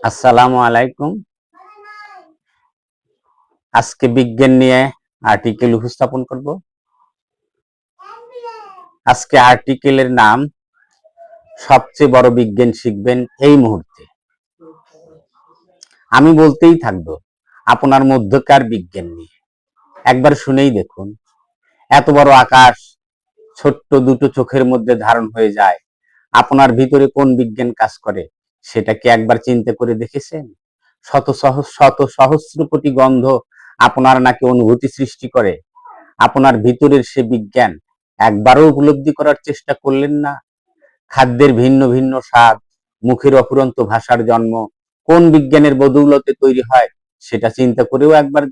আসসালামু আলাইকুম। আজকে বিজ্ঞান নিয়ে আর্টিকেল উপস্থাপন করব। আজকে আর্টিকেলের নাম সবচেয়ে বড় বিজ্ঞান শিখবেন এই মুহূর্তে। আমি বলতেই থাকবো আপনার মধ্যকার বিজ্ঞান নিয়ে। একবার শুনেই দেখুন, এত বড় আকাশ ছোট্ট দুটো চোখের মধ্যে ধারণ হয়ে যায়। আপনার ভিতরে কোন বিজ্ঞান কাজ করে সেটা কি একবার চিন্তা করে দেখেছেন? শত সহস্র কোটি গন্ধ আপনার নাকি অনুভূতি সৃষ্টি করে। আপনার ভিতরের সে বিজ্ঞান একবারও উপলব্ধি করার চেষ্টা করলেন না? খাদ্যের ভিন্ন ভিন্ন স্বাদ, মুখের অফুরন্ত ভাষার জন্ম কোন বিজ্ঞানের বদৌলতে তৈরি হয় সেটা চিন্তা করেও একবার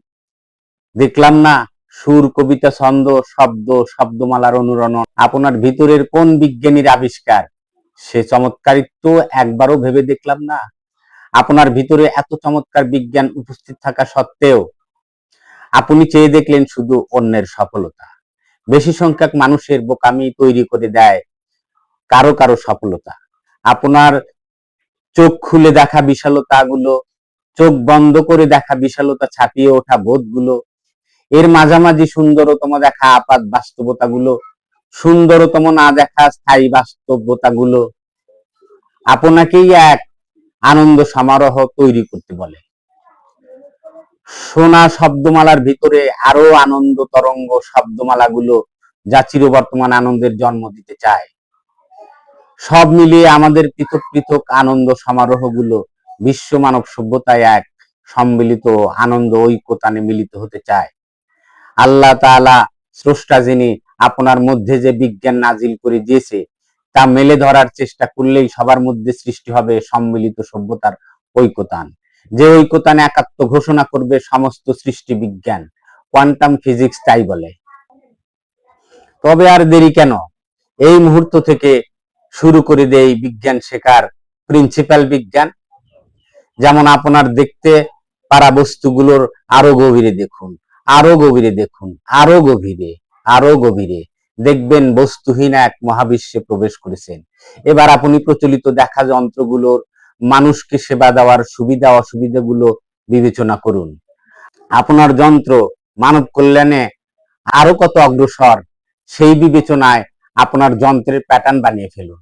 দেখলাম না? সুর, কবিতা, ছন্দ, শব্দ, শব্দমালার অনুরণন আপনার ভিতরের কোন বিজ্ঞানীর আবিষ্কার সে চমৎকারিত্ব একবারও ভেবে দেখলাম না? আপনার ভিতরে এত চমৎকার বিজ্ঞান উপস্থিত থাকা সত্ত্বেও আপনি চেয়ে দেখলেন শুধু অন্যের সফলতা। বেশি সংখ্যক মানুষের বোকামি তৈরি করে দেয় কারো কারো সফলতা। আপনার চোখ খুলে দেখা বিশালতা গুলো, চোখ বন্ধ করে দেখা বিশালতা, ছাপিয়ে ওঠা বোধগুলো, এর মাঝামাঝি সুন্দরতম দেখা আপাত বাস্তবতা গুলো, সুন্দরতম না দেখা স্থায়ী বাস্তবতা গুলো আপনাকেই এক আনন্দ সমারোহ তৈরি করতে বলে। সোনা শব্দমালার ভিতরে আরো আনন্দ তরঙ্গ শব্দমালাগুলো যা চিরবর্তমান আনন্দের জন্ম দিতে চায়। সব মিলিয়ে আমাদের পৃথক পৃথক আনন্দ সমারোহগুলো বিশ্ব মানব সভ্যতায় এক সম্মিলিত আনন্দ ঐক্যতানে মিলিত হতে চায়। আল্লাহ তাআলা স্রষ্টা যিনি আপনার মধ্যে যে বিজ্ঞান নাজিল করে দিয়েছে তা মেলে ধরার চেষ্টা করলেই সবার মধ্যে সৃষ্টি হবে সম্মিলিত সভ্যতার ঐক্যতান। যে ঐক্যতান একাত্ম ঘোষণা করবে সমস্ত সৃষ্টি বিজ্ঞান। কোয়ান্টাম ফিজিক্স তাই বলে। তবে আর দেরি কেন? এই মুহূর্ত থেকে শুরু করে দেই বিজ্ঞান শেখার প্রিন্সিপাল বিজ্ঞান। যেমন আপনার দেখতে পারা বস্তুগুলোর আরো গভীরে দেখুন, আরো গভীরে দেখুন, আরো গভীরে, আরো গভীরে দেখবেন বস্তুহীন এক মহাবিশ্বে প্রবেশ করেছেন। এবার আপনি প্রচলিত দেখা যন্ত্রগুলোর মানুষকে সেবা দেওয়ার সুবিধা অসুবিধাগুলো বিবেচনা করুন। আপনার যন্ত্র মানব কল্যাণে আরো কত অগ্রসর সেই বিবেচনায় আপনার যন্ত্রের প্যাটার্ন বানিয়ে ফেলুন।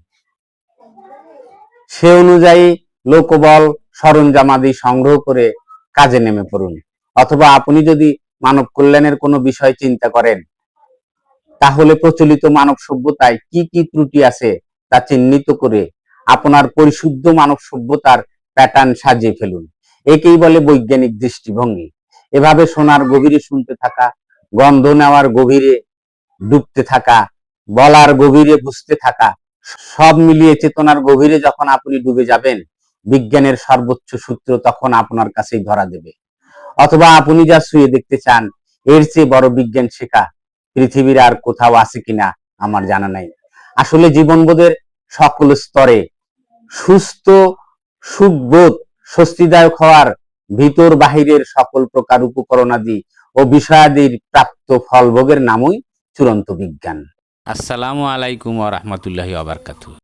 সে অনুযায়ী লোকবল সরঞ্জামাদি সংগ্রহ করে কাজে নেমে পড়ুন। অথবা আপনি যদি মানব কল্যাণের কোনো বিষয় চিন্তা করেন তাহলে প্রচলিত মানব সভ্যতায় কি কি ত্রুটি আছে তা চিহ্নিত করে আপনার পরিশুদ্ধ মানব সভ্যতার প্যাটার্ন সাজিয়ে ফেলুন। একেই বলে বৈজ্ঞানিক দৃষ্টিভঙ্গি। এভাবে শোনার গভীরে শুনতে থাকা, গন্ধ নেওয়ার গভীরে ডুবতে থাকা, বলার গভীরে বুঝতে থাকা, সব মিলিয়ে চেতনার গভীরে যখন আপনি ডুবে যাবেন বিজ্ঞানের সর্বোচ্চ সূত্র তখন আপনার কাছেই ধরা দেবে। অথবা আপনি যা ছুঁয়ে দেখতে চান এর চেয়ে বড় বিজ্ঞান শেখা পৃথিবীর আর কোথাও আছে কিনা আমার জানা নাই। আসলে জীবনবোধের সকল স্তরে সুস্থ সুখবোধ স্বস্তিদায়ক হওয়ার ভিতর বাহিরের সকল প্রকার উপকরণাদি ও বিষয়াদির প্রাপ্ত ফলভোগের নামই চূড়ান্ত বিজ্ঞান। আসসালামু আলাইকুম ওয়া রাহমাতুল্লাহি ওয়া বারাকাতুহু।